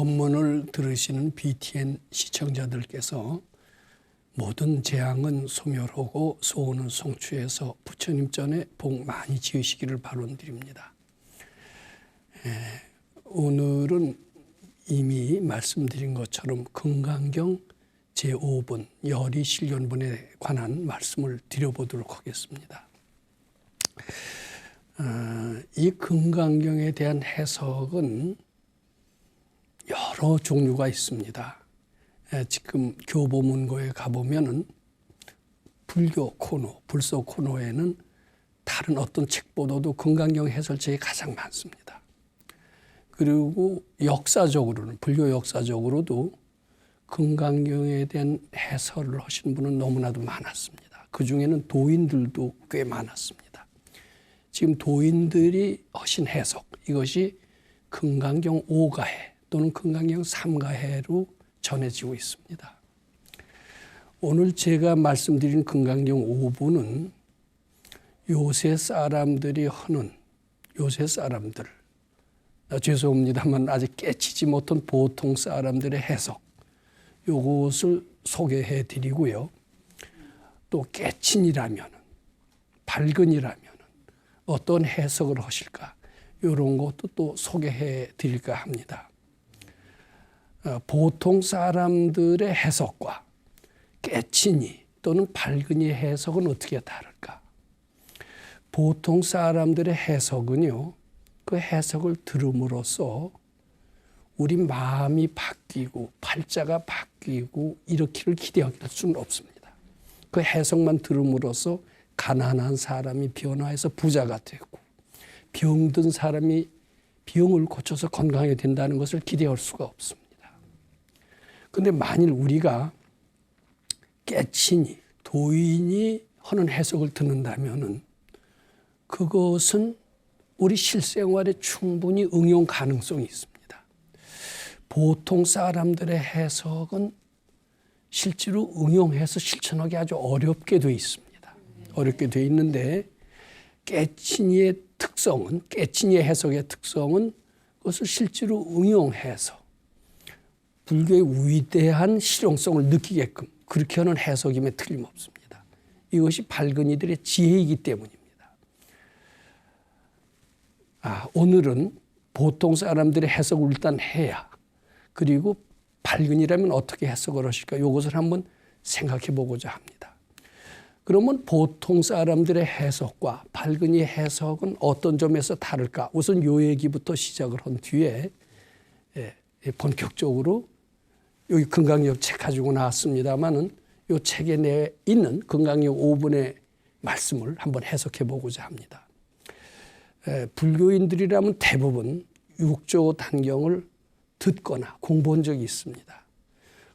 법문을 들으시는 BTN 시청자들께서 모든 재앙은 소멸하고 소원은 성취해서 부처님 전에 복 많이 지으시기를 발언드립니다. 오늘은 이미 말씀드린 것처럼 금강경 제5분 열의실견본에 관한 말씀을 드려보도록 하겠습니다. 이 금강경에 대한 해석은 여러 종류가 있습니다. 지금 교보문고에 가보면은 불교 코너, 불서 코너에는 다른 어떤 책보다도 금강경 해설책이 가장 많습니다. 그리고 역사적으로는, 불교 역사적으로도 금강경에 대한 해설을 하신 분은 너무나도 많았습니다. 그 중에는 도인들도 꽤 많았습니다. 지금 도인들이 하신 해석, 이것이 금강경 5가해 또는 금강경 3가해로 전해지고 있습니다. 오늘 제가 말씀드린 금강경 5부는 요새 사람들이 하는, 요새 사람들, 죄송합니다만 아직 깨치지 못한 보통 사람들의 해석, 요것을 소개해 드리고요. 또 깨친이라면, 발근이라면 어떤 해석을 하실까, 이런 것도 또 소개해 드릴까 합니다. 보통 사람들의 해석과 깨친이 또는 발근이의 해석은 어떻게 다를까? 보통 사람들의 해석은요, 그 해석을 들음으로써 우리 마음이 바뀌고 팔자가 바뀌고 이렇게를 기대할 수는 없습니다. 그 해석만 들음으로써 가난한 사람이 변화해서 부자가 되고 병든 사람이 병을 고쳐서 건강하게 된다는 것을 기대할 수가 없습니다. 그런데 만일 우리가 깨친이, 도인이 하는 해석을 듣는다면은 그것은 우리 실생활에 충분히 응용 가능성이 있습니다. 보통 사람들의 해석은 실제로 응용해서 실천하기 아주 어렵게 되어 있습니다. 어렵게 되어 있는데 깨친이의 특성은, 깨친이의 해석의 특성은 그것을 실제로 응용해서 불교의 위대한 실용성을 느끼게끔 그렇게 하는 해석임에 틀림없습니다. 이것이 발근이들의 지혜이기 때문입니다. 오늘은 보통 사람들의 해석을 일단 해야, 그리고 발근이라면 어떻게 해석을 하실까, 이것을 한번 생각해 보고자 합니다. 그러면 보통 사람들의 해석과 발근이의 해석은 어떤 점에서 다를까? 우선 요 얘기부터 시작을 한 뒤에 본격적으로 여기 금강경 책 가지고 나왔습니다만은 이 책에 내 있는 금강경 5분의 말씀을 한번 해석해 보고자 합니다. 불교인들이라면 대부분 6조 단경을 듣거나 공부한 적이 있습니다.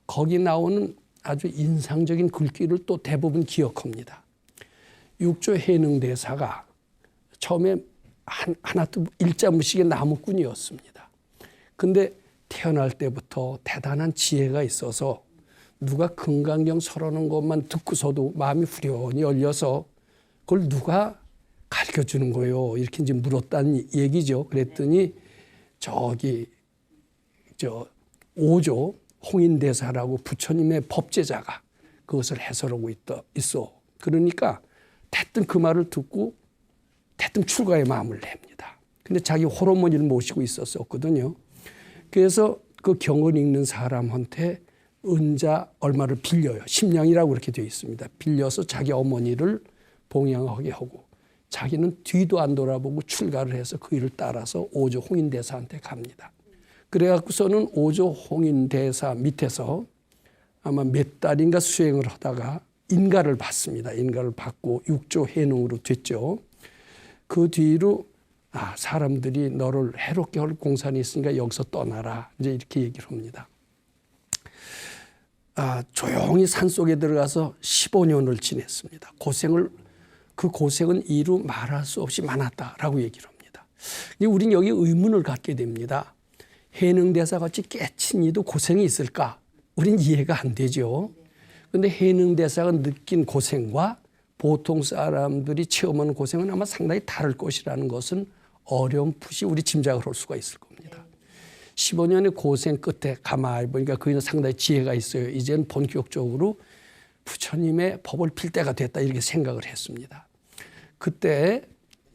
거기 나오는 아주 인상적인 글귀를 또 대부분 기억합니다. 6조 해능대사가 처음에 하나도 일자무식의 나무꾼이었습니다. 근데 태어날 때부터 대단한 지혜가 있어서 누가 금강경 설하는 것만 듣고서도 마음이 후련히 열려서 그걸 누가 가르쳐 주는 거예요. 이렇게 이제 물었다는 얘기죠. 그랬더니 저기 5조 홍인대사라고 부처님의 법제자가 그것을 해설하고 있어. 그러니까 대뜸 그 말을 듣고 대뜸 출가의 마음을 냅니다. 근데 자기 호르몬이를 모시고 있었거든요. 그래서 그 경을 읽는 사람한테 은자 얼마를 빌려요. 심량이라고 그렇게 되어 있습니다. 빌려서 자기 어머니를 봉양하게 하고 자기는 뒤도 안 돌아보고 출가를 해서 그 일을 따라서 5조 홍인대사한테 갑니다. 그래갖고서는 5조 홍인대사 밑에서 아마 몇 달인가 수행을 하다가 인가를 받습니다. 인가를 받고 6조 해능으로 됐죠. 그 뒤로 사람들이 너를 해롭게 할 공산이 있으니까 여기서 떠나라. 이제 이렇게 얘기를 합니다. 조용히 산속에 들어가서 15년을 지냈습니다. 그 고생은 이루 말할 수 없이 많았다라고 얘기를 합니다. 우리는 여기 의문을 갖게 됩니다. 해능대사같이 깨친이도 고생이 있을까? 우린 이해가 안 되죠. 그런데 해능대사가 느낀 고생과 보통 사람들이 체험하는 고생은 아마 상당히 다를 것이라는 것은 어렴풋이 우리 짐작을 할 수가 있을 겁니다. 15년의 고생 끝에 가만히 보니까 그이는 상당히 지혜가 있어요. 이제는 본격적으로 부처님의 법을 필 때가 됐다 이렇게 생각을 했습니다. 그때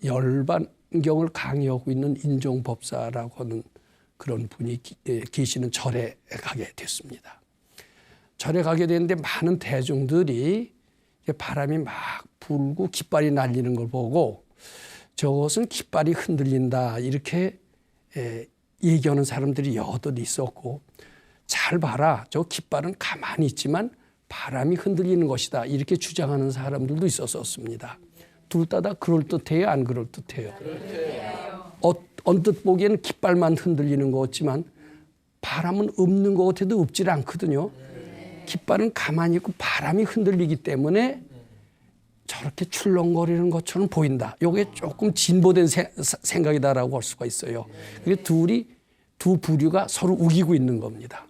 열반경을 강의하고 있는 인종법사라고 하는 그런 분이 계시는 절에 가게 됐습니다. 절에 가게 됐는데 많은 대중들이 바람이 막 불고 깃발이 날리는 걸 보고 저것은 깃발이 흔들린다 이렇게 얘기하는 사람들이 여럿 있었고, 잘 봐라 저 깃발은 가만히 있지만 바람이 흔들리는 것이다 이렇게 주장하는 사람들도 있었습니다. 둘 다 그럴듯해요, 안 그럴듯해요? 언뜻 보기에는 깃발만 흔들리는 것 같지만 바람은 없는 것 같아도 없질 않거든요. 깃발은 가만히 있고 바람이 흔들리기 때문에 저렇게 출렁거리는 것처럼 보인다. 이게 조금 진보된 생각이다라고 할 수가 있어요. 그게 두 부류가 서로 우기고 있는 겁니다.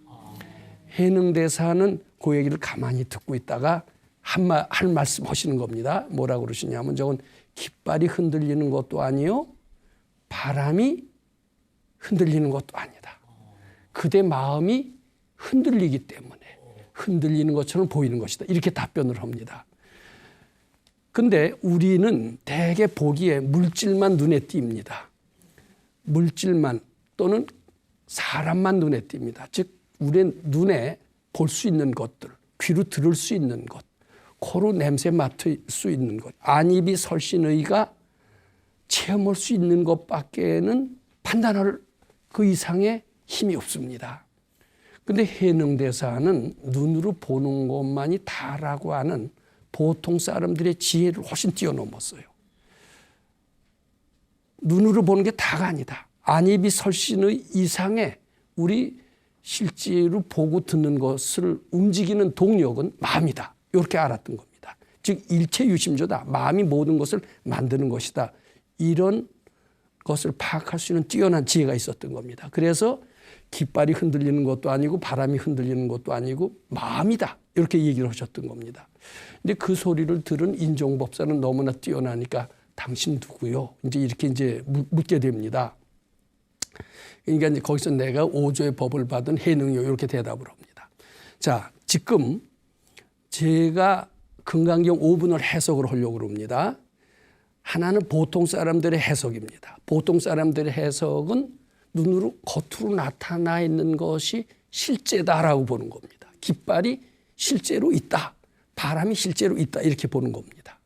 해능대사는 그 얘기를 가만히 듣고 있다가 할 말씀 하시는 겁니다. 뭐라고 그러시냐면 저건 깃발이 흔들리는 것도 아니요 바람이 흔들리는 것도 아니다. 그대 마음이 흔들리기 때문에 흔들리는 것처럼 보이는 것이다. 이렇게 답변을 합니다. 근데 우리는 대개 보기에 물질만 눈에 띕니다. 물질만 또는 사람만 눈에 띕니다. 즉 우리의 눈에 볼 수 있는 것들, 귀로 들을 수 있는 것, 코로 냄새 맡을 수 있는 것, 안입이 설신의가 체험할 수 있는 것밖에는 판단할 그 이상의 힘이 없습니다. 근데 해능대사는 눈으로 보는 것만이 다라고 하는 보통 사람들의 지혜를 훨씬 뛰어넘었어요. 눈으로 보는 게 다가 아니다. 안입이 설신의 이상의 우리 실제로 보고 듣는 것을 움직이는 동력은 마음이다. 이렇게 알았던 겁니다. 즉 일체유심조다. 마음이 모든 것을 만드는 것이다. 이런 것을 파악할 수 있는 뛰어난 지혜가 있었던 겁니다. 그래서 깃발이 흔들리는 것도 아니고 바람이 흔들리는 것도 아니고 마음이다. 이렇게 얘기를 하셨던 겁니다. 근데 그 소리를 들은 인종법사는 너무나 뛰어나니까 당신 누구요? 이제 묻게 됩니다. 그러니까 이제 거기서 내가 5조의 법을 받은 해능요 이렇게 대답을 합니다. 자, 지금 제가 금강경 5분을 해석을 하려고 합니다. 하나는 보통 사람들의 해석입니다. 보통 사람들의 해석은 눈으로 겉으로 나타나 있는 것이 실제다라고 보는 겁니다. 깃발이 실제로 있다. 바람이 실제로 있다. 이렇게 보는 겁니다.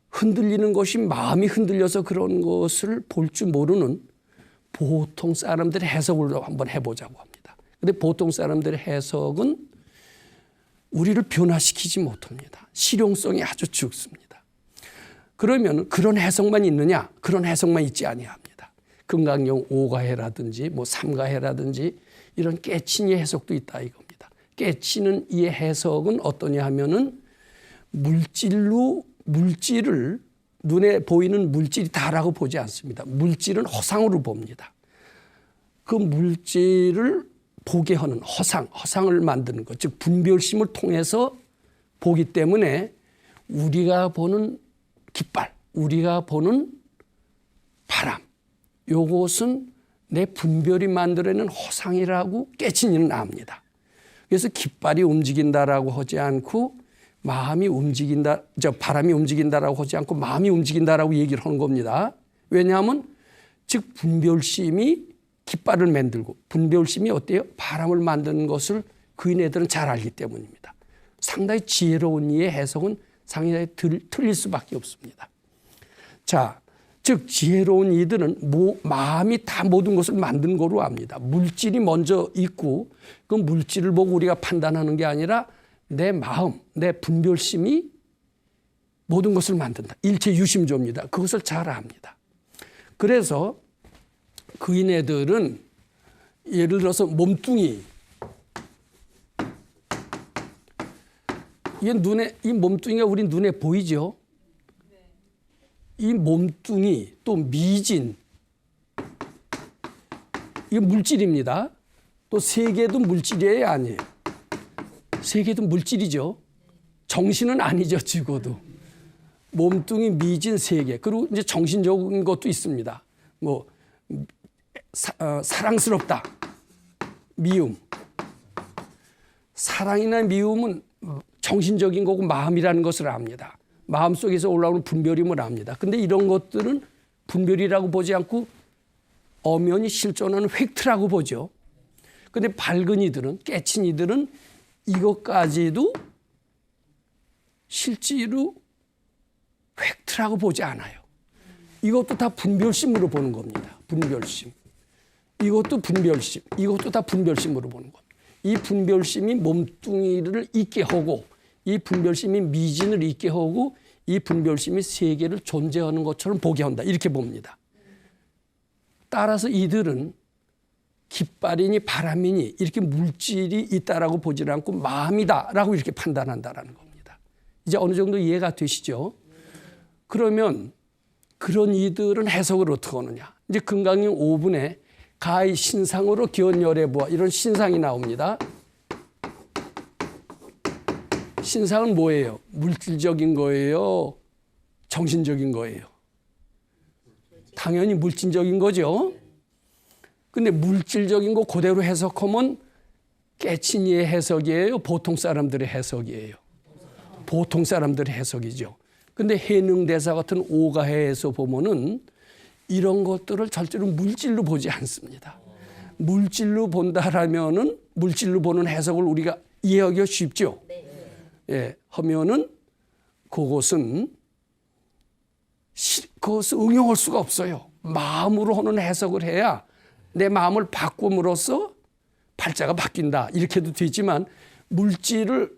흔들리는 것이 마음이 흔들려서 그런 것을 볼 줄 모르는 보통 사람들의 해석을 한번 해보자고 합니다. 그런데 보통 사람들의 해석은 우리를 변화시키지 못합니다. 실용성이 아주 적습니다. 그러면 그런 해석만 있느냐? 그런 해석만 있지 아니합니다. 금강경 5가해라든지 뭐 3가해라든지 이런 깨치니의 해석도 있다 이겁니다. 깨치는 이 해석은 어떠냐 하면은 물질을 눈에 보이는 물질이 다라고 보지 않습니다. 물질은 허상으로 봅니다. 그 물질을 보게 하는 허상을 만드는 것, 즉 분별심을 통해서 보기 때문에 우리가 보는 깃발, 우리가 보는 바람, 요것은 내 분별이 만들어내는 허상이라고 깨치니는 압니다. 그래서 깃발이 움직인다라고 하지 않고 마음이 움직인다, 바람이 움직인다라고 하지 않고 마음이 움직인다라고 얘기를 하는 겁니다. 왜냐하면 즉 분별심이 깃발을 만들고 분별심이 어때요? 바람을 만드는 것을 그인애들은 잘 알기 때문입니다. 상당히 지혜로운 이의 해석은 상당히 틀릴 수밖에 없습니다. 자, 즉 지혜로운 이들은 마음이 다 모든 것을 만든 거로 압니다. 물질이 먼저 있고 그 물질을 보고 우리가 판단하는 게 아니라 내 마음, 내 분별심이 모든 것을 만든다. 일체유심조입니다. 그것을 잘 압니다. 그래서 그인애들은 예를 들어서 몸뚱이, 이 몸뚱이가 우리 눈에 보이죠? 이 몸뚱이 또 미진, 이게 물질입니다. 또 세계도 물질이에요, 아니에요? 세계도 물질이죠. 정신은 아니죠, 적어도. 몸뚱이, 미진, 세계. 그리고 이제 정신적인 것도 있습니다. 뭐 사랑스럽다. 미움. 사랑이나 미움은 정신적인 거고 마음이라는 것을 압니다. 마음속에서 올라오는 분별임을 압니다. 근데 이런 것들은 분별이라고 보지 않고 엄연히 실존하는 팩트라고 보죠. 근데 밝은 이들은, 깨친 이들은 이것까지도 실제로 팩트라고 보지 않아요. 이것도 다 분별심으로 보는 겁니다. 분별심. 이것도 분별심. 이것도 다 분별심으로 보는 겁니다. 이 분별심이 몸뚱이를 있게 하고, 이 분별심이 미진을 있게 하고, 이 분별심이 세계를 존재하는 것처럼 보게 한다. 이렇게 봅니다. 따라서 이들은 깃발이니 바람이니 이렇게 물질이 있다라고 보지 않고 마음이다라고 이렇게 판단한다라는 겁니다. 이제 어느 정도 이해가 되시죠? 그러면 그런 이들은 해석을 어떻게 하느냐. 이제 금강경 5분에 가히 신상으로 기원열애 보아 이런 신상이 나옵니다. 신상은 뭐예요? 물질적인 거예요? 정신적인 거예요? 당연히 물질적인 거죠. 근데 물질적인 거 그대로 해석하면 깨친이의 해석이에요? 보통 사람들의 해석이에요? 보통 사람들의 해석이죠. 근데 해능대사 같은 오가해에서 보면은 이런 것들을 절대로 물질로 보지 않습니다. 물질로 본다라면은 물질로 보는 해석을 우리가 이해하기가 쉽죠. 예, 하면은 그것은 응용할 수가 없어요. 마음으로 하는 해석을 해야 내 마음을 바꿈으로써 팔자가 바뀐다. 이렇게도 되지만 물질로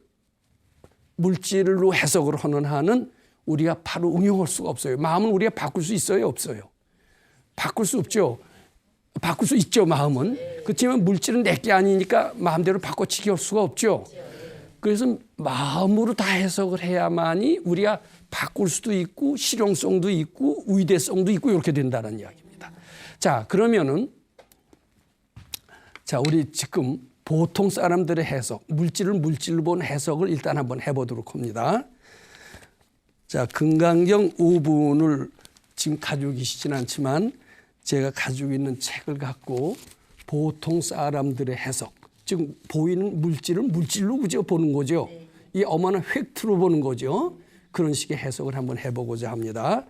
해석을 하는 한은 우리가 바로 응용할 수가 없어요. 마음은 우리가 바꿀 수 있어요? 없어요? 바꿀 수 없죠. 바꿀 수 있죠, 마음은. 그렇지만 물질은 내게 아니니까 마음대로 바꿔치기 할 수가 없죠. 그래서 마음으로 다 해석을 해야만이 우리가 바꿀 수도 있고 실용성도 있고 의대성도 있고 이렇게 된다는 이야기입니다. 자, 그러면은 우리 지금 보통 사람들의 해석, 물질을 물질로 본 해석을 일단 한번 해보도록 합니다. 자, 금강경 5분을 지금 가지고 계시진 않지만 제가 가지고 있는 책을 갖고 보통 사람들의 해석, 지금 보이는 물질을 물질로 그저 보는 거죠. 이 어마어마한 팩트로 보는 거죠. 그런 식의 해석을 한번 해보고자 합니다.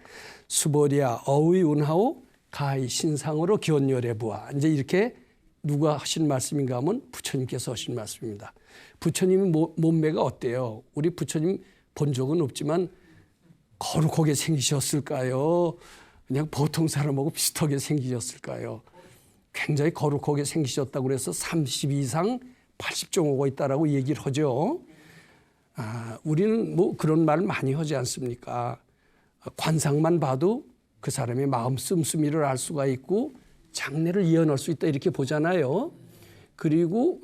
수보리아 어의 운하오 가히 신상으로 기원열애 부하. 이제 이렇게 누가 하신 말씀인가 하면 부처님께서 하신 말씀입니다. 부처님 몸매가 어때요? 우리 부처님 본 적은 없지만 거룩하게 생기셨을까요? 그냥 보통 사람하고 비슷하게 생기셨을까요? 굉장히 거룩하게 생기셨다고 그래서 30 이상 80종호가 있다라고 얘기를 하죠. 우리는 뭐 그런 말 많이 하지 않습니까? 관상만 봐도 그 사람의 마음 씀씀이를 알 수가 있고 장래를 예언할 수 있다 이렇게 보잖아요. 그리고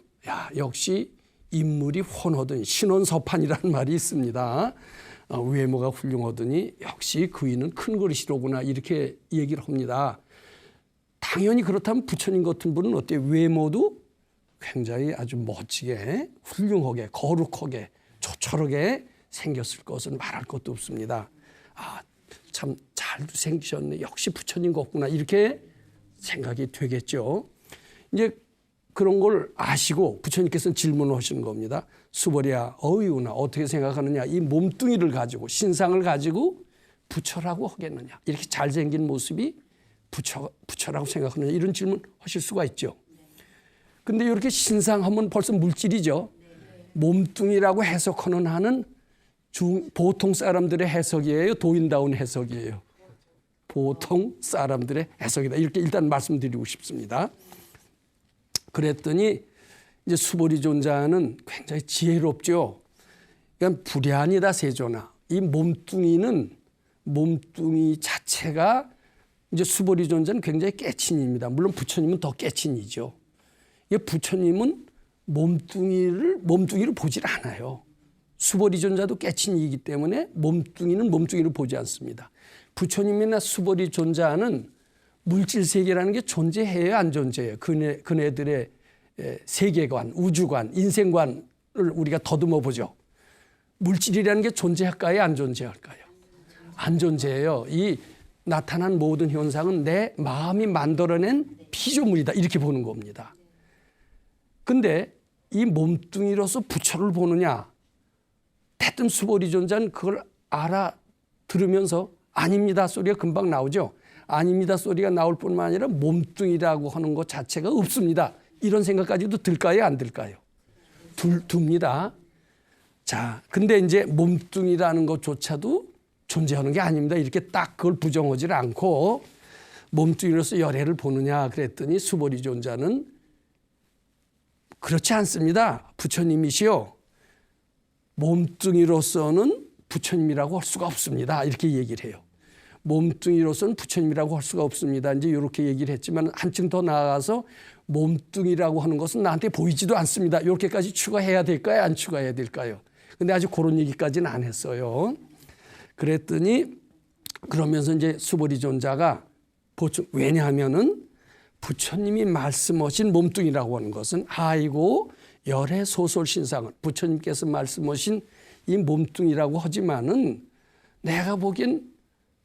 역시 인물이 훤하더니 신원서판이라는 말이 있습니다. 외모가 훌륭하더니 역시 그이는 큰 그릇이로구나 이렇게 얘기를 합니다. 당연히 그렇다면 부처님 같은 분은 어때요? 외모도 굉장히 아주 멋지게 훌륭하게 거룩하게 조촐하게 생겼을 것은 말할 것도 없습니다. 참 잘도 생기셨네. 역시 부처님 같구나 이렇게 생각이 되겠죠. 이제 그런 걸 아시고 부처님께서는 질문을 하시는 겁니다. 수보리아 어이구나 어떻게 생각하느냐. 이 몸뚱이를 가지고 신상을 가지고 부처라고 하겠느냐. 이렇게 잘생긴 모습이 부처라고 생각하느냐. 이런 질문 하실 수가 있죠. 근데 이렇게 신상하면 벌써 물질이죠. 몸뚱이라고 해석하는 한은 보통 사람들의 해석이에요. 도인다운 해석이에요. 보통 사람들의 해석이다. 이렇게 일단 말씀드리고 싶습니다. 그랬더니 이제 수보리 존자는 굉장히 지혜롭죠. 그러니까 불야니다 세조나. 이 몸뚱이 자체가 이제 수보리 존자는 굉장히 깨친입니다. 물론 부처님은 더 깨친이죠. 부처님은 몸뚱이를 보질 않아요. 수보리 존자도 깨친이기 때문에 몸뚱이는 몸뚱이를 보지 않습니다. 부처님이나 수보리 존자는 물질 세계라는 게 존재해요, 안 존재해요? 그네들의 세계관, 우주관, 인생관을 우리가 더듬어 보죠. 물질이라는 게 존재할까요, 안 존재할까요? 안 존재해요. 이 나타난 모든 현상은 내 마음이 만들어낸 피조물이다 이렇게 보는 겁니다. 근데 이 몸뚱이로서 부처를 보느냐? 대뜸 수보리존자는 그걸 알아들으면서 아닙니다 소리가 금방 나오죠. 아닙니다 소리가 나올 뿐만 아니라 몸뚱이라고 하는 것 자체가 없습니다. 이런 생각까지도 들까요? 안 들까요? 둡니다. 자, 근데 이제 몸뚱이라는 것조차도 존재하는 게 아닙니다. 이렇게 딱 그걸 부정하지 않고 몸뚱이로서 열애를 보느냐 그랬더니 수보리존자는 그렇지 않습니다. 부처님이시요. 몸뚱이로서는 부처님이라고 할 수가 없습니다. 이렇게 얘기를 해요. 몸뚱이로서는 부처님이라고 할 수가 없습니다. 이제 이렇게 얘기를 했지만 한층 더 나아가서 몸뚱이라고 하는 것은 나한테 보이지도 않습니다. 이렇게까지 추가해야 될까요? 안 추가해야 될까요? 근데 아직 그런 얘기까지는 안 했어요. 그랬더니 그러면서 이제 수보리존자가 왜냐하면은 부처님이 말씀하신 몸뚱이라고 하는 것은 아이고 열애 소설 신상은 부처님께서 말씀하신 이 몸뚱이라고 하지만은 내가 보기엔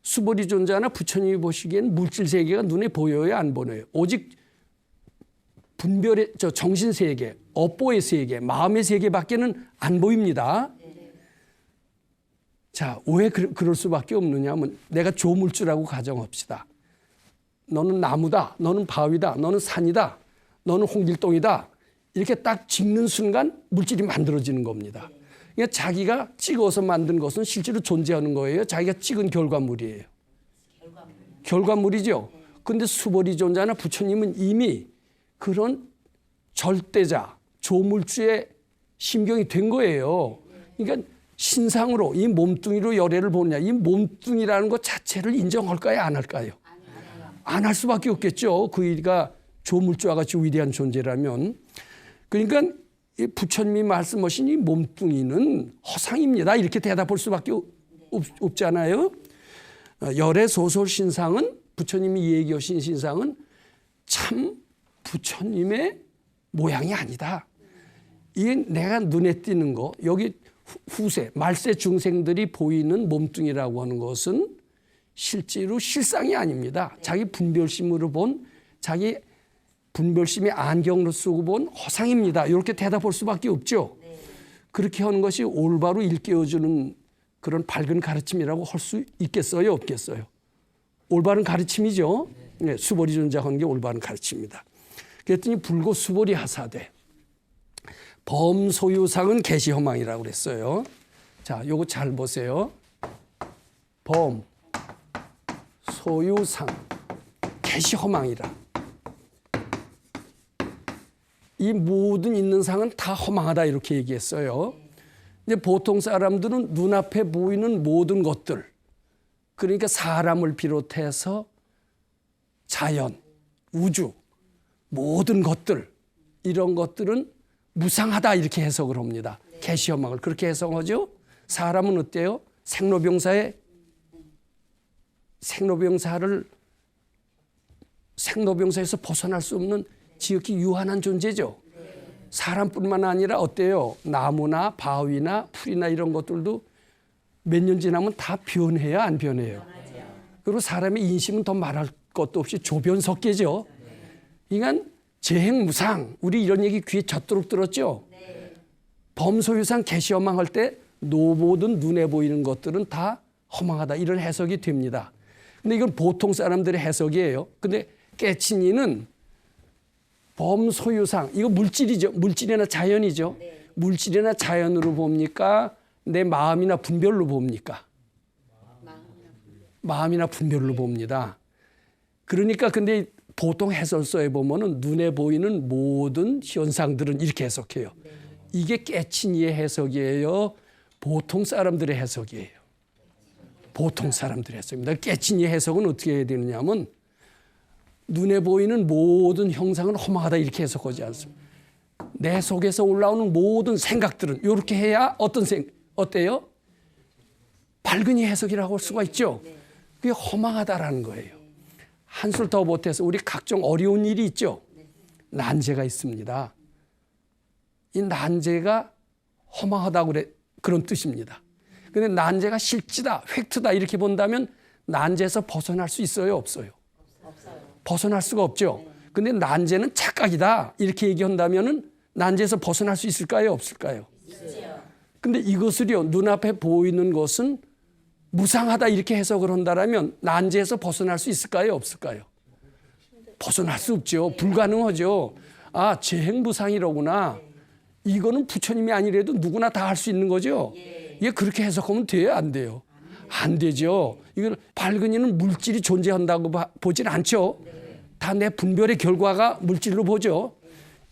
수보리존자나 부처님이 보시기엔 물질 세계가 눈에 보여요, 안 보여요? 오직 분별의 정신 세계, 업보의 세계, 마음의 세계밖에는 안 보입니다. 자, 왜 그럴 수밖에 없느냐 하면 내가 조물주라고 가정합시다. 너는 나무다, 너는 바위다, 너는 산이다, 너는 홍길동이다. 이렇게 딱 찍는 순간 물질이 만들어지는 겁니다. 그러니까 자기가 찍어서 만든 것은 실제로 존재하는 거예요. 자기가 찍은 결과물이에요. 결과물이죠. 그런데 수보리존자나 부처님은 이미 그런 절대자, 조물주의 심경이 된 거예요. 그러니까 신상으로 이 몸뚱이로 열애를 보느냐. 이 몸뚱이라는 것 자체를 인정할까요? 안 할까요? 안 할 수밖에 없겠죠. 그이가 조물주와 같이 위대한 존재라면. 그러니까 부처님이 말씀하신 이 몸뚱이는 허상입니다. 이렇게 대답할 수밖에 없잖아요. 열애 소설 신상은 부처님이 얘기하신 신상은 참 부처님의 모양이 아니다. 이게 내가 눈에 띄는 거 여기 후세 말세 중생들이 보이는 몸뚱이라고 하는 것은 실제로 실상이 아닙니다. 자기 분별심으로 본 자기 분별심의 안경으로 쓰고 본 허상입니다. 이렇게 대답할 수밖에 없죠. 그렇게 하는 것이 올바로 일깨워주는 그런 밝은 가르침이라고 할 수 있겠어요? 없겠어요? 올바른 가르침이죠. 네, 수보리존자 하는 게 올바른 가르침입니다. 그랬더니 불고 수보리 하사되 범소유상은 계시허망이라고 그랬어요. 자, 요거 잘 보세요. 범, 소유상, 계시허망이라. 이 모든 있는 상은 다 허망하다 이렇게 얘기했어요. 근데 보통 사람들은 눈앞에 보이는 모든 것들, 그러니까 사람을 비롯해서 자연, 우주, 모든 것들 이런 것들은 무상하다 이렇게 해석을 합니다. 계시허망을 그렇게 해석하죠. 사람은 어때요? 생로병사에서 벗어날 수 없는 지극히 유한한 존재죠. 사람뿐만 아니라 어때요? 나무나 바위나 풀이나 이런 것들도 몇 년 지나면 다 변해요, 안 변해요? 그리고 사람의 인심은 더 말할 것도 없이 조변석계죠. 그러니까 재행무상, 우리 이런 얘기 귀에 젖도록 들었죠. 범소유상 계시허망 할 때 모든 눈에 보이는 것들은 다 허망하다 이런 해석이 됩니다. 근데 이건 보통 사람들의 해석이에요. 근데 깨친이는 범소유상, 이거 물질이죠. 물질이나 자연이죠. 물질이나 자연으로 봅니까? 내 마음이나 분별로 봅니까? 마음이나 분별로 봅니다. 그러니까 근데 보통 해설서에 보면은 눈에 보이는 모든 현상들은 이렇게 해석해요. 이게 깨친이의 해석이에요. 보통 사람들의 해석이에요. 보통 사람들의 해석입니다. 깨친이의 해석은 어떻게 해야 되느냐 하면 눈에 보이는 모든 형상은 허망하다 이렇게 해석하지 않습니다. 내 속에서 올라오는 모든 생각들은 이렇게 해야 어때요? 밝은이 해석이라고 할 수가 있죠. 그게 허망하다라는 거예요. 한술 더 보태서 우리 각종 어려운 일이 있죠. 난제가 있습니다. 이 난제가 허망하다고 그런 뜻입니다. 그런데 난제가 실지다, 팩트다 이렇게 본다면 난제에서 벗어날 수 있어요, 없어요? 벗어날 수가 없죠. 근데 난제는 착각이다. 이렇게 얘기한다면은 난제에서 벗어날 수 있을까요? 없을까요? 근데 이것을요, 눈앞에 보이는 것은 무상하다 이렇게 해석을 한다면 난제에서 벗어날 수 있을까요? 없을까요? 벗어날 수 없죠. 불가능하죠. 아, 재행무상이로구나. 이거는 부처님이 아니래도 누구나 다 할 수 있는 거죠. 이게 그렇게 해석하면 돼요? 안 돼요? 안 되죠. 이걸 발근이는 물질이 존재한다고 보진 않죠. 다 내 분별의 결과가 물질로 보죠.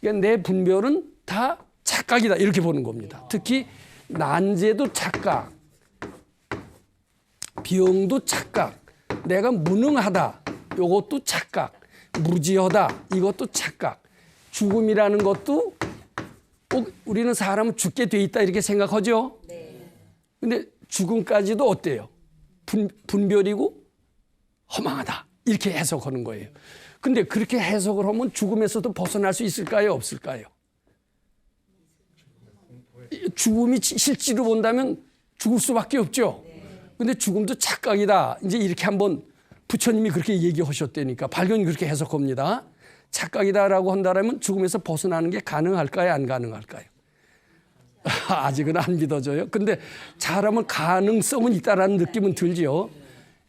그러니까 내 분별은 다 착각이다 이렇게 보는 겁니다. 특히 난제도 착각, 병도 착각, 내가 무능하다 이것도 착각, 무지하다 이것도 착각, 죽음이라는 것도 꼭 우리는 사람은 죽게 돼 있다 이렇게 생각하죠. 근데 죽음까지도 어때요? 분별이고 허망하다 이렇게 해석하는 거예요. 근데 그렇게 해석을 하면 죽음에서도 벗어날 수 있을까요? 없을까요? 죽음이 실제로 본다면 죽을 수밖에 없죠. 근데 죽음도 착각이다. 이제 이렇게 한번 부처님이 그렇게 얘기하셨다니까 발견이 그렇게 해석합니다. 착각이다라고 한다면 죽음에서 벗어나는 게 가능할까요? 안 가능할까요? 아직은 안 믿어져요. 근데 사람은 가능성은 있다라는 느낌은 들죠.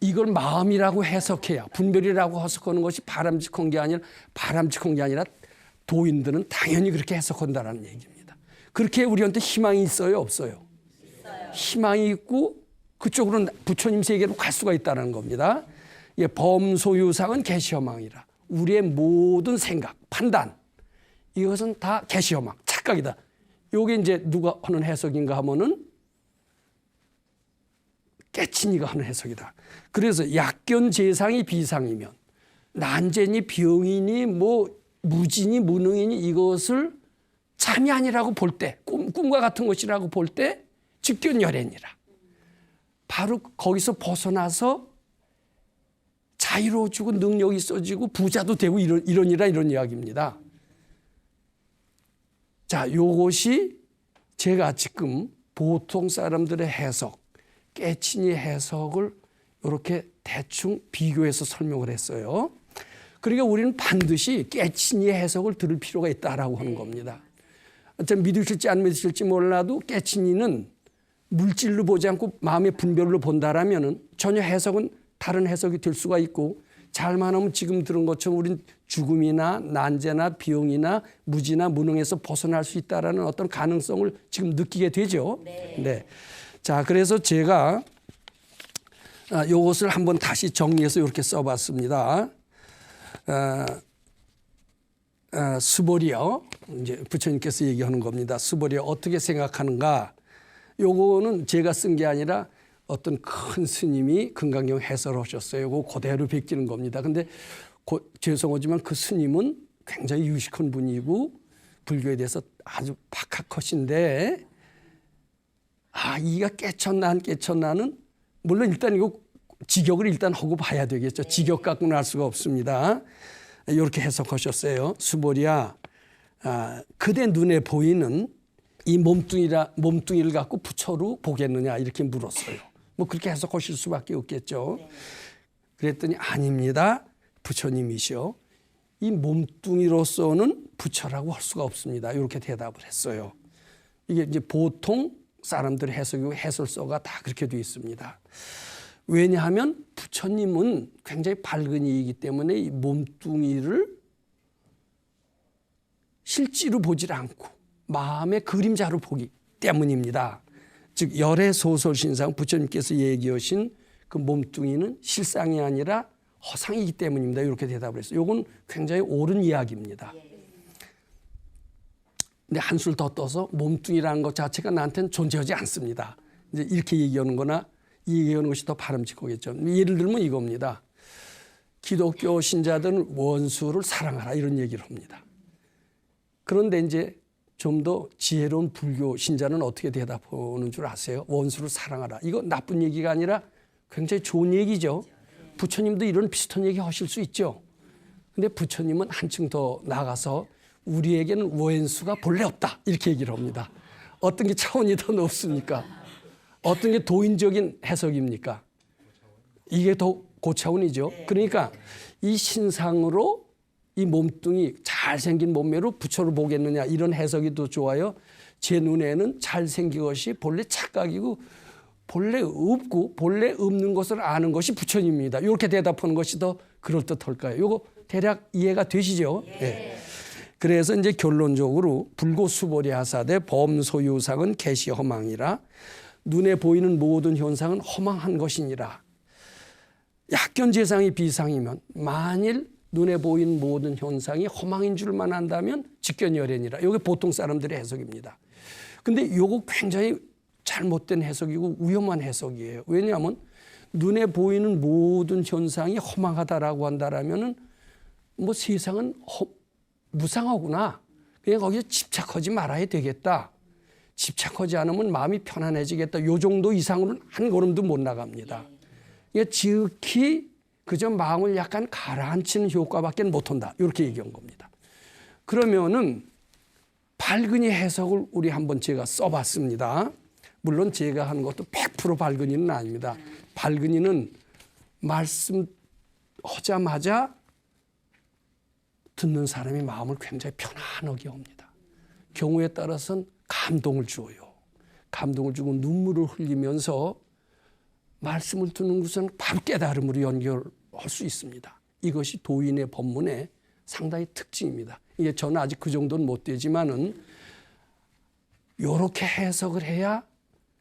이걸 마음이라고 해석해야 분별이라고 해석하는 것이 바람직한 게 아니라 도인들은 당연히 그렇게 해석한다라는 얘기입니다. 그렇게 우리한테 희망이 있어요? 없어요? 희망이 있고 그쪽으로 부처님 세계로 갈 수가 있다는 겁니다. 예, 범소유상은 계시허망이라. 우리의 모든 생각, 판단 이것은 다 계시허망, 착각이다. 요게 이제 누가 하는 해석인가 하면은 깨친이가 하는 해석이다. 그래서 약견 재상이 비상이면 난제니 병이니 뭐 무지니 무능이니 이것을 참이 아니라고 볼 때, 꿈과 같은 것이라고 볼 때 직견열애니라. 바로 거기서 벗어나서 자유로워지고 능력이 있어지고 부자도 되고 이런 이야기입니다. 자, 요것이 제가 지금 보통 사람들의 해석, 깨친이 해석을 이렇게 대충 비교해서 설명을 했어요. 그러니까 우리는 반드시 깨친이의 해석을 들을 필요가 있다라고 하는 겁니다. 믿으실지 안 믿으실지 몰라도 깨친이는 물질로 보지 않고 마음의 분별로 본다라면은 전혀 해석은 다른 해석이 될 수가 있고 잘만 하면 지금 들은 것처럼 우린 죽음이나 난제나 병이나 무지나 무능에서 벗어날 수 있다라는 어떤 가능성을 지금 느끼게 되죠. 네. 자, 그래서 제가 이것을 한번 다시 정리해서 이렇게 써봤습니다. 수보리어 이제 부처님께서 얘기하는 겁니다. 수보리어 어떻게 생각하는가? 요거는 제가 쓴 게 아니라 어떤 큰 스님이 금강경 해설을 하셨어요. 이거 그대로 베끼는 겁니다. 근데 죄송하지만 그 스님은 굉장히 유식한 분이고 불교에 대해서 아주 박학하신데 이가 깨쳤나 안 깨쳤나는 물론 일단 이거 직역을 일단 하고 봐야 되겠죠. 직역 갖고는 알 수가 없습니다. 이렇게 해석하셨어요. 수보리야, 그대 눈에 보이는 이 몸뚱이를 갖고 부처로 보겠느냐 이렇게 물었어요. 뭐 그렇게 해석하실 수밖에 없겠죠. 그랬더니 아닙니다. 부처님이시여. 이 몸뚱이로서는 부처라고 할 수가 없습니다. 이렇게 대답을 했어요. 이게 이제 보통 사람들의 해석이고 해설서가 다 그렇게 되어 있습니다. 왜냐하면 부처님은 굉장히 밝은 이이기 때문에 이 몸뚱이를 실제로 보질 않고 마음의 그림자로 보기 때문입니다. 즉 열애소설신상 부처님께서 얘기하신 그 몸뚱이는 실상이 아니라 허상이기 때문입니다. 이렇게 대답을 했어요. 이건 굉장히 옳은 이야기입니다. 근데 한술 더 떠서 몸뚱이라는 것 자체가 나한테는 존재하지 않습니다. 이제 이렇게 얘기하는 거나 얘기하는 것이 더 바람직하겠죠. 예를 들면 이겁니다. 기독교 신자들은 원수를 사랑하라 이런 얘기를 합니다. 그런데 이제 좀 더 지혜로운 불교 신자는 어떻게 대답하는 줄 아세요? 원수를 사랑하라. 이거 나쁜 얘기가 아니라 굉장히 좋은 얘기죠. 부처님도 이런 비슷한 얘기 하실 수 있죠. 근데 부처님은 한층 더 나가서 우리에게는 원수가 본래 없다 이렇게 얘기를 합니다. 어떤 게 차원이 더 높습니까? 어떤 게 도인적인 해석입니까? 이게 더 고차원이죠. 그러니까 이 신상으로 이 몸뚱이 잘생긴 몸매로 부처를 보겠느냐 이런 해석이 더 좋아요. 제 눈에는 잘생긴 것이 본래 착각이고 본래 없고 본래 없는 것을 아는 것이 부처님입니다. 이렇게 대답하는 것이 더 그럴듯할까요? 이거 대략 이해가 되시죠? 네. 그래서 이제 결론적으로 불고수보리 하사대 범소유상은 개시허망이라 눈에 보이는 모든 현상은 허망한 것이니라. 약견재상이 비상이면 만일 눈에 보이는 모든 현상이 허망인 줄만 안다면 직견열애니라. 이게 보통 사람들의 해석입니다. 근데 이거 굉장히 잘못된 해석이고 위험한 해석이에요. 왜냐하면 눈에 보이는 모든 현상이 허망하다라고 한다라면은 뭐 세상은 무상하구나. 그냥 거기에 집착하지 말아야 되겠다. 집착하지 않으면 마음이 편안해지겠다. 요 정도 이상으로는 한 걸음도 못 나갑니다. 이게 지극히 그저 마음을 약간 가라앉히는 효과밖에 못한다. 이렇게 얘기한 겁니다. 그러면은 발근이 해석을 우리 한번 제가 써봤습니다. 물론 제가 하는 것도 100% 발근이는 아닙니다. 발근이는 말씀하자마자 듣는 사람이 마음을 굉장히 편안하게 합니다. 경우에 따라서는 감동을 주어요. 감동을 주고 눈물을 흘리면서 말씀을 듣는 것은 바로 깨달음으로 연결할 수 있습니다. 이것이 도인의 법문의 상당히 특징입니다. 이게 저는 아직 그 정도는 못 되지만은 이렇게 해석을 해야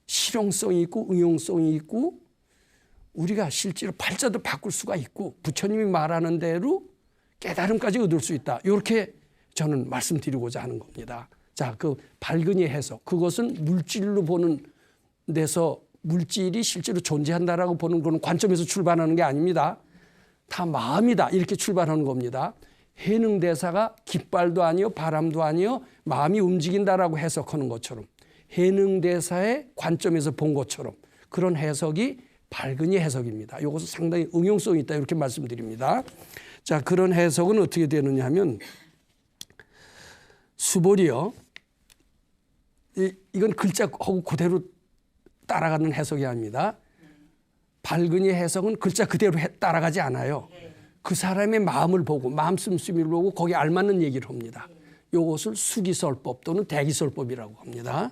실용성이 있고 응용성이 있고 우리가 실제로 팔자도 바꿀 수가 있고 부처님이 말하는 대로 깨달음까지 얻을 수 있다. 이렇게 저는 말씀드리고자 하는 겁니다. 자, 그 발근의 해석. 그것은 물질로 보는 데서 물질이 실제로 존재한다라고 보는 그런 관점에서 출발하는 게 아닙니다. 다 마음이다. 이렇게 출발하는 겁니다. 해능대사가 깃발도 아니요 바람도 아니요 마음이 움직인다라고 해석하는 것처럼 해능대사의 관점에서 본 것처럼 그런 해석이 발근의 해석입니다. 이것은 상당히 응용성이 있다 이렇게 말씀드립니다. 자, 그런 해석은 어떻게 되느냐 하면 수보리요. 이건 글자하고 그대로 따라가는 해석이 아닙니다. 발근의 해석은 글자 그대로 따라가지 않아요. 그 사람의 마음을 보고 마음 씀씀이를 보고 거기에 알맞는 얘기를 합니다. 이것을 수기설법 또는 대기설법이라고 합니다.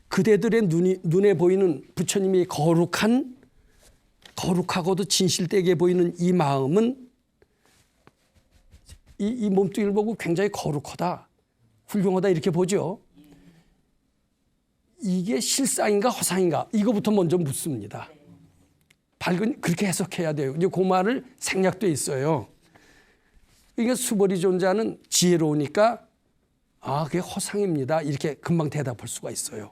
그대들의 눈에 보이는 부처님이 거룩하고도 진실되게 보이는 이 마음은 이 몸뚱이를 보고 굉장히 거룩하다, 훌륭하다 이렇게 보죠. 이게 실상인가 허상인가 이거부터 먼저 묻습니다. 발근 그렇게 해석해야 돼요. 이제 그 말을 생략돼 있어요. 그러니까 수보리 존자는 지혜로우니까 그게 허상입니다. 이렇게 금방 대답할 수가 있어요.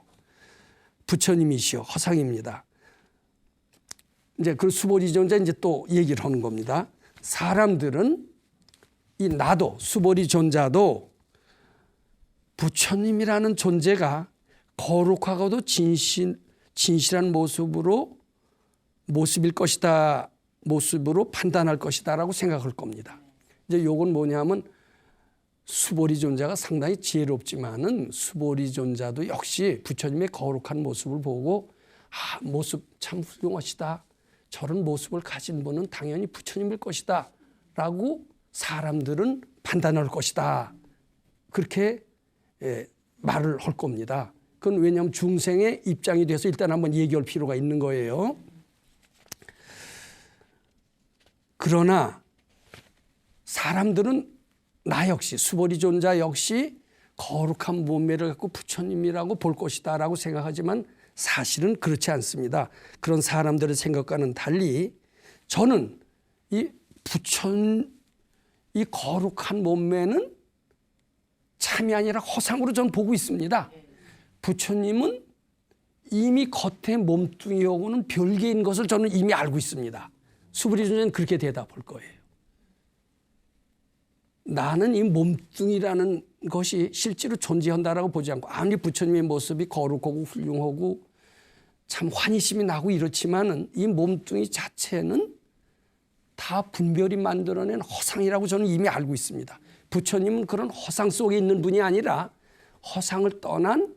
부처님이시여 허상입니다. 이제 그 수보리 존자 이제 또 얘기를 하는 겁니다. 사람들은 이 나도 수보리 존자도 부처님이라는 존재가 거룩하고도 진실한 모습일 것이다, 모습으로 판단할 것이다라고 생각할 겁니다. 이제 요건 뭐냐면 수보리 존자가 상당히 지혜롭지만은 수보리 존자도 역시 부처님의 거룩한 모습을 보고 모습 참 훌륭하시다. 저런 모습을 가진 분은 당연히 부처님일 것이다라고 사람들은 판단할 것이다. 그렇게 말을 할 겁니다. 그건 왜냐하면 중생의 입장이 돼서 일단 한번 얘기할 필요가 있는 거예요. 그러나 사람들은 나 역시 수보리 존자 역시 거룩한 몸매를 갖고 부처님이라고 볼 것이다 라고 생각하지만 사실은 그렇지 않습니다. 그런 사람들의 생각과는 달리 저는 이 거룩한 몸매는 참이 아니라 허상으로 전 보고 있습니다. 부처님은 이미 겉에 몸뚱이하고는 별개인 것을 저는 이미 알고 있습니다. 수보리 존자는 그렇게 대답할 거예요. 나는 이 몸뚱이라는 것이 실제로 존재한다라고 보지 않고 아무리 부처님의 모습이 거룩하고 훌륭하고 참 환희심이 나고 이렇지만은 이 몸뚱이 자체는 다 분별이 만들어낸 허상이라고 저는 이미 알고 있습니다. 부처님은 그런 허상 속에 있는 분이 아니라 허상을 떠난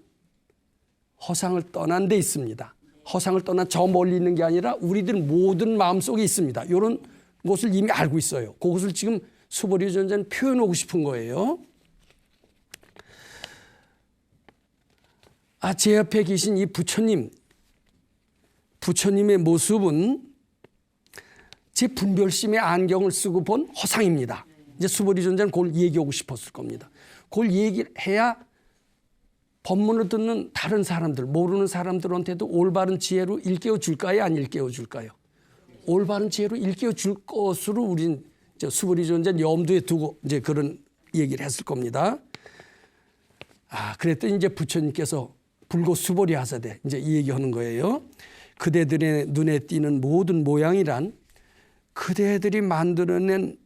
데 있습니다. 허상을 떠난 저 멀리 있는 게 아니라 우리들 모든 마음속에 있습니다. 이런 것을 이미 알고 있어요. 그것을 지금 수보리 존재는 표현하고 싶은 거예요. 제 옆에 계신 이 부처님의 모습은 제 분별심의 안경을 쓰고 본 허상입니다. 이제 수보리 존재는 그걸 얘기하고 싶었을 겁니다. 그걸 얘기를 해야 법문을 듣는 다른 사람들, 모르는 사람들한테도 올바른 지혜로 일깨워 줄까요? 안 일깨워 줄까요? 올바른 지혜로 일깨워 줄 것으로 우린 수보리 존재는 염두에 두고 이제 그런 얘기를 했을 겁니다. 그랬더니 이제 부처님께서 불고 수보리 하사대 이제 이 얘기하는 거예요. 그대들의 눈에 띄는 모든 모양이란 그대들이 만들어낸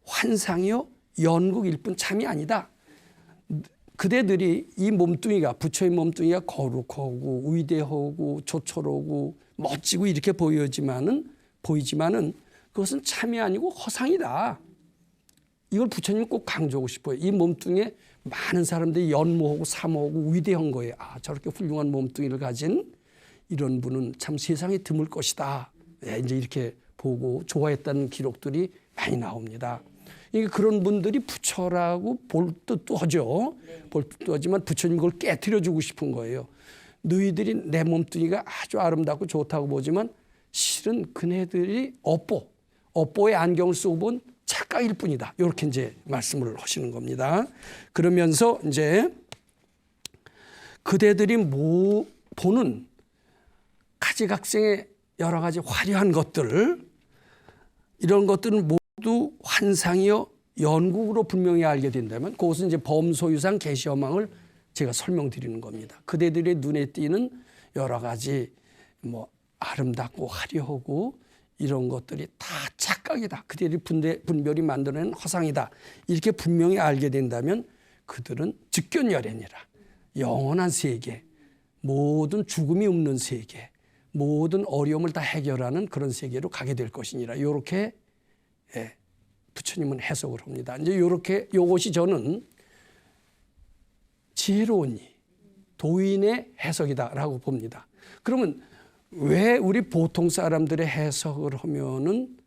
환상이요 연극일 뿐 참이 아니다. 그대들이 이 몸뚱이가 부처의 몸뚱이가 거룩하고 위대하고 조촐하고 멋지고 이렇게 보이지만은 그것은 참이 아니고 허상이다. 이걸 부처님이 꼭 강조하고 싶어요. 이 몸뚱이에 많은 사람들이 연모하고 사모하고 위대한 거예요. 저렇게 훌륭한 몸뚱이를 가진 이런 분은 참 세상에 드물 것이다. 이제 이렇게 보고 좋아했다는 기록들이 많이 나옵니다. 그런 분들이 부처라고 볼 듯도 하죠. 볼 듯도 하지만 부처님 그걸 깨트려 주고 싶은 거예요. 너희들이 내 몸뚱이가 아주 아름답고 좋다고 보지만 실은 그네들이 업보의 안경을 쓰고 본 착각일 뿐이다. 이렇게 이제 말씀을 하시는 겁니다. 그러면서 이제 그대들이 보는 가지각색의 여러 가지 화려한 것들, 이런 것들은 모두 환상이요 연극으로 분명히 알게 된다면 그것은 이제 범소유상 계시허망을 제가 설명드리는 겁니다. 그대들의 눈에 띄는 여러 가지 아름답고 화려하고 이런 것들이 다 착각이다. 그들이 분별이 만들어낸 허상이다. 이렇게 분명히 알게 된다면 그들은 즉견열애니라. 영원한 세계, 모든 죽음이 없는 세계, 모든 어려움을 다 해결하는 그런 세계로 가게 될 것이니라. 이렇게 부처님은 해석을 합니다. 이제 이렇게 이것이 저는 지혜로운 도인의 해석이다라고 봅니다. 그러면 왜 우리 보통 사람들의 해석을 하면은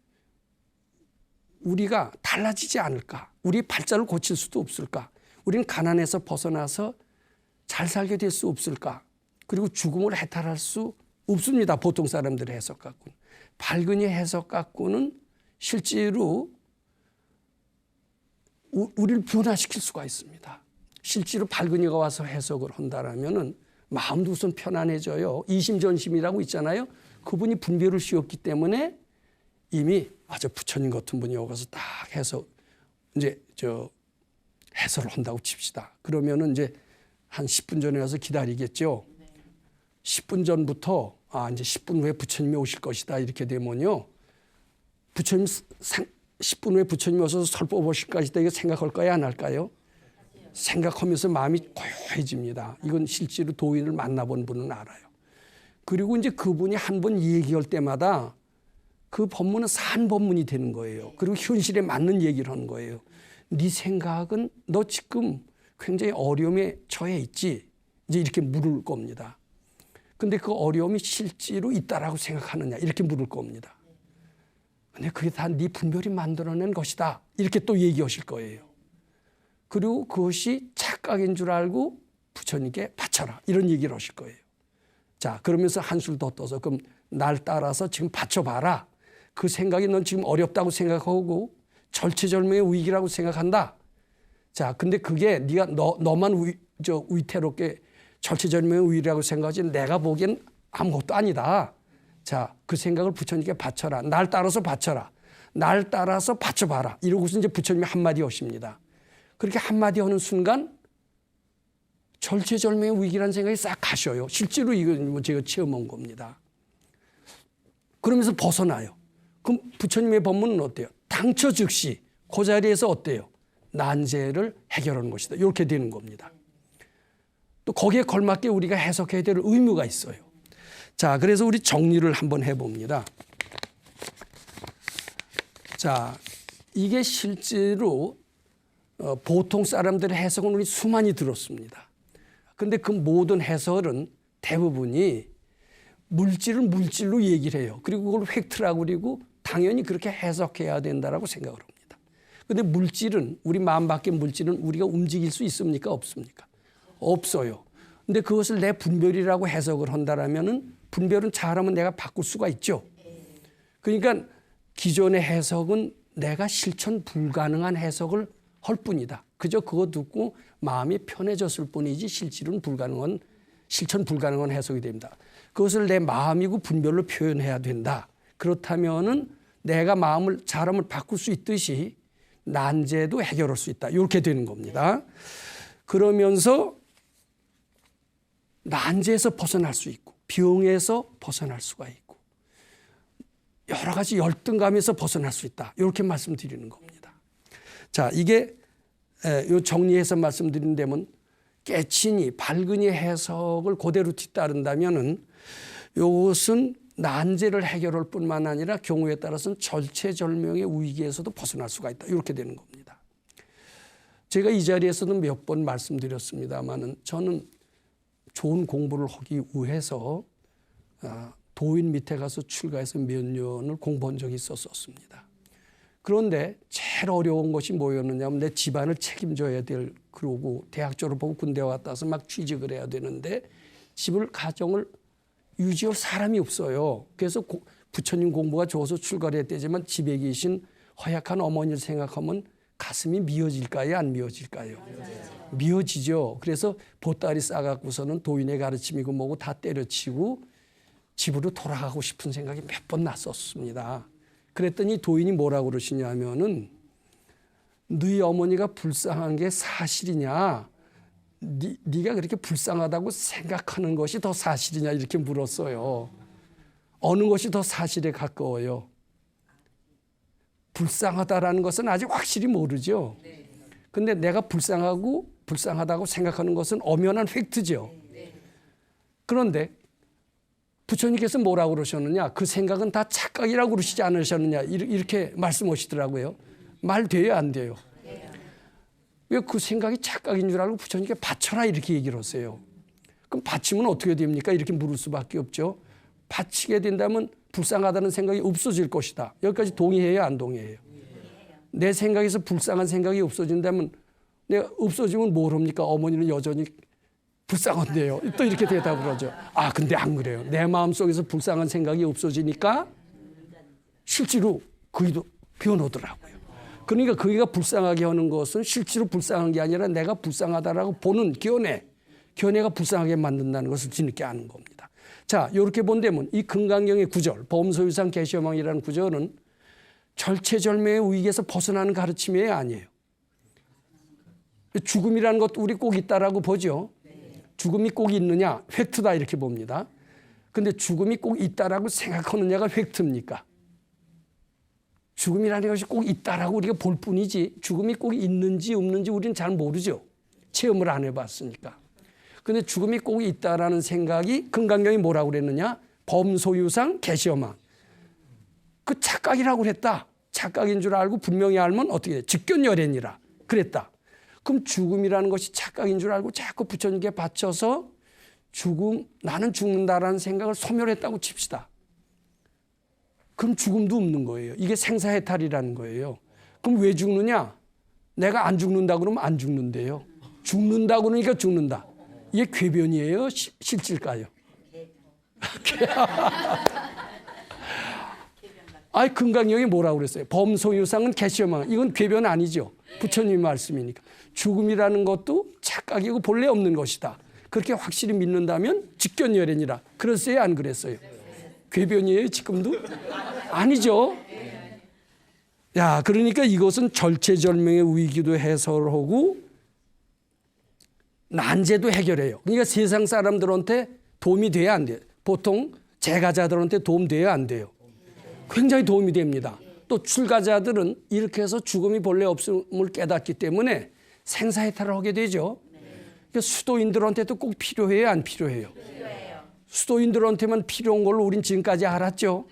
우리가 달라지지 않을까? 우리 발자를 고칠 수도 없을까? 우리는 가난에서 벗어나서 잘 살게 될 수 없을까? 그리고 죽음을 해탈할 수 없습니다. 보통 사람들의 해석 갖고는. 발근의 해석 갖고는 실제로 우리를 변화시킬 수가 있습니다. 실제로 발근이가 와서 해석을 한다라면은 마음도 우선 편안해져요. 이심전심이라고 있잖아요. 그분이 분별을 씌웠기 때문에 이미 부처님 같은 분이 여기서 딱 해서 이제 해설을 한다고 칩시다. 그러면은 이제 한 10분 전에 와서 기다리겠죠. 10분 전부터 이제 10분 후에 부처님이 오실 것이다 이렇게 되면요. 부처님 10분 후에 부처님이 오셔서 설법 오실 것이다 이거 생각할까요? 안 할까요? 생각하면서 마음이 고요해집니다. 이건 실제로 도인을 만나본 분은 알아요. 그리고 이제 그분이 한 번 얘기할 때마다 그 법문은 산 법문이 되는 거예요. 그리고 현실에 맞는 얘기를 하는 거예요. 네 생각은 너 지금 굉장히 어려움에 처해 있지? 이제 이렇게 물을 겁니다. 근데 그 어려움이 실제로 있다라고 생각하느냐? 이렇게 물을 겁니다. 근데 그게 다 네 분별이 만들어낸 것이다. 이렇게 또 얘기하실 거예요. 그리고 그것이 착각인 줄 알고 부처님께 바쳐라. 이런 얘기를 하실 거예요. 자, 그러면서 한술 더 떠서 그럼 날 따라서 지금 바쳐봐라. 그 생각이 넌 지금 어렵다고 생각하고 절체절명의 위기라고 생각한다. 자, 근데 그게 네가 너만 위태롭게 절체절명의 위기라고 생각하지 내가 보기엔 아무것도 아니다. 자, 그 생각을 부처님께 바쳐라. 날 따라서 바쳐라. 날 따라서 바쳐봐라. 이러고서 이제 부처님이 한마디 하십니다. 그렇게 한마디 하는 순간 절체절명의 위기라는 생각이 싹 가셔요. 실제로 이거 제가 체험한 겁니다. 그러면서 벗어나요. 그럼 부처님의 법문은 어때요? 당처 즉시 그 자리에서 어때요? 난제를 해결하는 것이다. 이렇게 되는 겁니다. 또 거기에 걸맞게 우리가 해석해야 될 의무가 있어요. 자, 그래서 우리 정리를 한번 해봅니다. 자, 이게 실제로 보통 사람들의 해석은 우리 수많이 들었습니다. 근데 그 모든 해설은 대부분이 물질을 물질로 얘기를 해요. 그리고 그걸 팩트라고 그리고 당연히 그렇게 해석해야 된다라고 생각을 합니다. 근데 물질은, 우리 마음 밖의 물질은 우리가 움직일 수 있습니까? 없습니까? 없어요. 근데 그것을 내 분별이라고 해석을 한다라면은 분별은 잘하면 내가 바꿀 수가 있죠. 그러니까 기존의 해석은 내가 실천 불가능한 해석을 할 뿐이다. 그저 그거 듣고 마음이 편해졌을 뿐이지 실천 불가능한 해석이 됩니다. 그것을 내 마음이고 분별로 표현해야 된다. 그렇다면은 내가 마음을 잘하면 바꿀 수 있듯이 난제도 해결할 수 있다. 이렇게 되는 겁니다. 그러면서 난제에서 벗어날 수 있고 병에서 벗어날 수가 있고 여러 가지 열등감에서 벗어날 수 있다. 이렇게 말씀드리는 겁니다. 자, 이게 요 정리해서 말씀드린다면 깨치니 발근이 해석을 그대로 뒤따른다면은 이것은 난제를 해결할 뿐만 아니라 경우에 따라서는 절체절명의 위기에서도 벗어날 수가 있다. 이렇게 되는 겁니다. 제가 이 자리에서도 몇 번 말씀드렸습니다마는 저는 좋은 공부를 하기 위해서 도인 밑에 가서 출가해서 몇 년을 공부한 적이 있었습니다. 그런데 제일 어려운 것이 뭐였느냐면 내 집안을 책임져야 될, 그러고 대학 졸업하고 군대 왔다 와서 막 취직을 해야 되는데 가정을 유지할 사람이 없어요. 그래서 부처님 공부가 좋아서 출가를 했대지만 집에 계신 허약한 어머니를 생각하면 가슴이 미어질까요? 안 미어질까요? 미어지죠. 그래서 보따리 싸갖고서는 도인의 가르침이고 뭐고 다 때려치고 집으로 돌아가고 싶은 생각이 몇 번 났었습니다. 그랬더니 도인이 뭐라고 그러시냐면은 너희 어머니가 불쌍한 게 사실이냐? 네가 그렇게 불쌍하다고 생각하는 것이 더 사실이냐? 이렇게 물었어요. 어느 것이 더 사실에 가까워요? 불쌍하다라는 것은 아직 확실히 모르죠. 근데 내가 불쌍하다고 생각하는 것은 엄연한 팩트죠. 그런데 부처님께서 뭐라고 그러셨느냐? 그 생각은 다 착각이라고 그러시지 않으셨느냐? 이렇게 말씀하시더라고요. 말 돼요, 안 돼요? 왜 그 생각이 착각인 줄 알고 부처님께 바쳐라 이렇게 얘기를 하세요. 그럼 바치면 어떻게 됩니까? 이렇게 물을 수밖에 없죠. 바치게 된다면 불쌍하다는 생각이 없어질 것이다. 여기까지 동의해요, 안 동의해요? 내 생각에서 불쌍한 생각이 없어진다면 내가 없어지면 뭘 합니까? 어머니는 여전히 불쌍한데요. 또 이렇게 대답을 하죠. 아, 근데 안 그래요. 내 마음속에서 불쌍한 생각이 없어지니까 실제로 그이도 변하더라고요. 그러니까 그이가 불쌍하게 하는 것은 실제로 불쌍한 게 아니라 내가 불쌍하다라고 보는 견해가 불쌍하게 만든다는 것을 뒤늦게 아는 겁니다. 자, 이렇게 본다면 이 금강경의 구절, 범소유상 개시어망이라는 구절은 절체절명의 위기에서 벗어나는 가르침이 아니에요. 죽음이라는 것도 우리 꼭 있다라고 보죠. 죽음이 꼭 있느냐? 팩트다 이렇게 봅니다. 근데 죽음이 꼭 있다라고 생각하느냐가 팩트입니까? 죽음이라는 것이 꼭 있다라고 우리가 볼 뿐이지 죽음이 꼭 있는지 없는지 우리는 잘 모르죠. 체험을 안 해봤으니까. 근데 죽음이 꼭 있다라는 생각이 금강경이 뭐라고 그랬느냐? 범소유상 개시어망. 그 착각이라고 그랬다. 착각인 줄 알고 분명히 알면 어떻게 돼? 직견열애니라 그랬다. 그럼 죽음이라는 것이 착각인 줄 알고 자꾸 부처님께 바쳐서 나는 죽는다라는 생각을 소멸했다고 칩시다. 그럼 죽음도 없는 거예요. 이게 생사해탈이라는 거예요. 그럼 왜 죽느냐? 내가 안 죽는다 그러면 안 죽는데요. 죽는다 그러니까 죽는다. 이게 궤변이에요? 실질까요? 아이, 금강경이 뭐라고 그랬어요? 범소유상은 개시어망. 이건 궤변 아니죠. 부처님 말씀이니까. 죽음이라는 것도 착각이고 본래 없는 것이다. 그렇게 확실히 믿는다면 직견열애니라. 그랬어요? 안 그랬어요? 궤변이에요? 지금도? 아니죠. 야, 그러니까 이것은 절체절명의 위기도 해설하고 난제도 해결해요. 그러니까 세상 사람들한테 도움이 돼야 안 돼요. 보통 재가자들한테 도움 돼야 안 돼요. 굉장히 도움이 됩니다. 또 출가자들은 이렇게 해서 죽음이 본래 없음을 깨닫기 때문에 생사해탈을 하게 되죠. 그러니까 수도인들한테도 꼭 필요해요, 안 필요해요? 수도인들한테만 필요한 걸로 우린 지금까지 알았죠.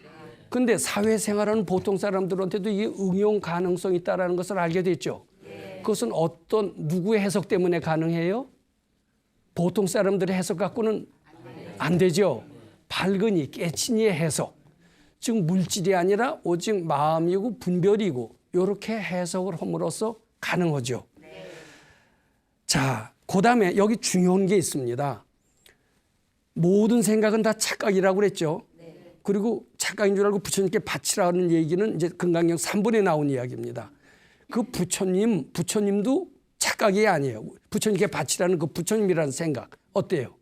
근데 사회생활하는 보통 사람들한테도 이게 응용 가능성이 있다는 것을 알게 됐죠. 그것은 누구의 해석 때문에 가능해요? 보통 사람들의 해석 갖고는 안 되죠. 발근이, 깨친이의 해석. 즉 물질이 아니라 오직 마음이고 분별이고 이렇게 해석을 함으로써 가능하죠. 자, 그 다음에 여기 중요한 게 있습니다. 모든 생각은 다 착각이라고 그랬죠. 그리고 착각인 줄 알고 부처님께 바치라는 얘기는 이제 금강경 3번에 나온 이야기입니다. 그 부처님도 착각이 아니에요. 부처님께 바치라는 그 부처님이라는 생각 어때요?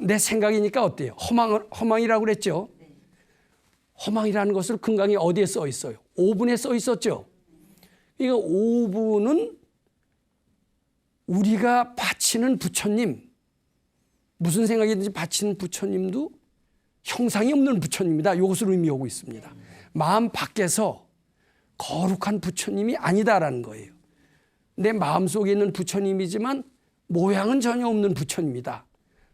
내 생각이니까 어때요? 허망이라고 그랬죠. 허망이라는 것을 금강이 어디에 써 있어요? 5분에 써 있었죠. 이거 5분은 우리가 바치는 부처님, 무슨 생각이든지 바치는 부처님도 형상이 없는 부처님이다. 이것을 의미하고 있습니다. 마음 밖에서 거룩한 부처님이 아니다라는 거예요. 내 마음속에 있는 부처님이지만 모양은 전혀 없는 부처님이다.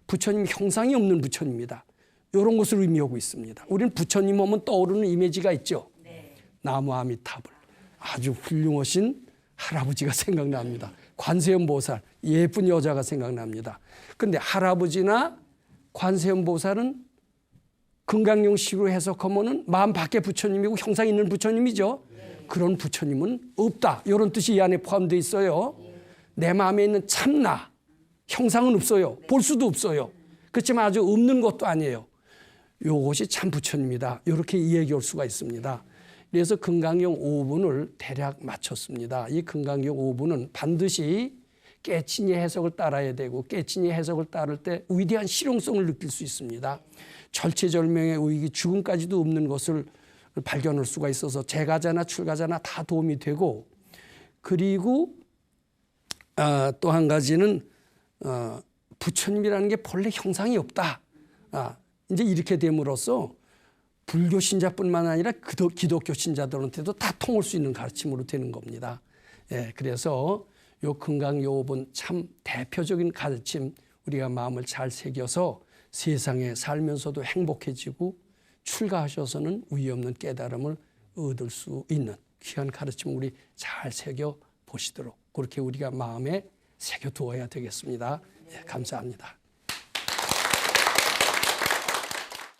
부처님 형상이 없는 부처님이다. 이런 것을 의미하고 있습니다. 우리는 부처님 하면 떠오르는 이미지가 있죠. 나무 아미타불, 아주 훌륭하신 할아버지가 생각납니다. 관세음보살, 예쁜 여자가 생각납니다. 그런데 할아버지나 관세음보살은 금강용식으로 해석하면은 마음 밖에 부처님이고 형상 있는 부처님이죠. 그런 부처님은 없다. 이런 뜻이 이 안에 포함되어 있어요. 내 마음에 있는 참나, 형상은 없어요. 볼 수도 없어요. 그렇지만 아주 없는 것도 아니에요. 이것이 참 부처님이다. 이렇게 이야기할 수가 있습니다. 그래서 금강경 5분을 대략 맞췄습니다. 이 금강경 5분은 반드시 깨친이 해석을 따라야 되고 깨친이 해석을 따를 때 위대한 실용성을 느낄 수 있습니다. 절체절명의 의익이 죽음까지도 없는 것을 발견할 수가 있어서 재가자나 출가자나 다 도움이 되고, 그리고 또 한 가지는 부처님이라는 게 본래 형상이 없다. 이제 이렇게 됨으로써 불교 신자뿐만 아니라 기독교 신자들한테도 다 통할 수 있는 가르침으로 되는 겁니다. 예, 그래서 요 금강요업은 참 대표적인 가르침, 우리가 마음을 잘 새겨서 세상에 살면서도 행복해지고 출가하셔서는 우위 없는 깨달음을 얻을 수 있는 귀한 가르침을 우리 잘 새겨 보시도록 그렇게 우리가 마음에 새겨 두어야 되겠습니다. 예, 감사합니다.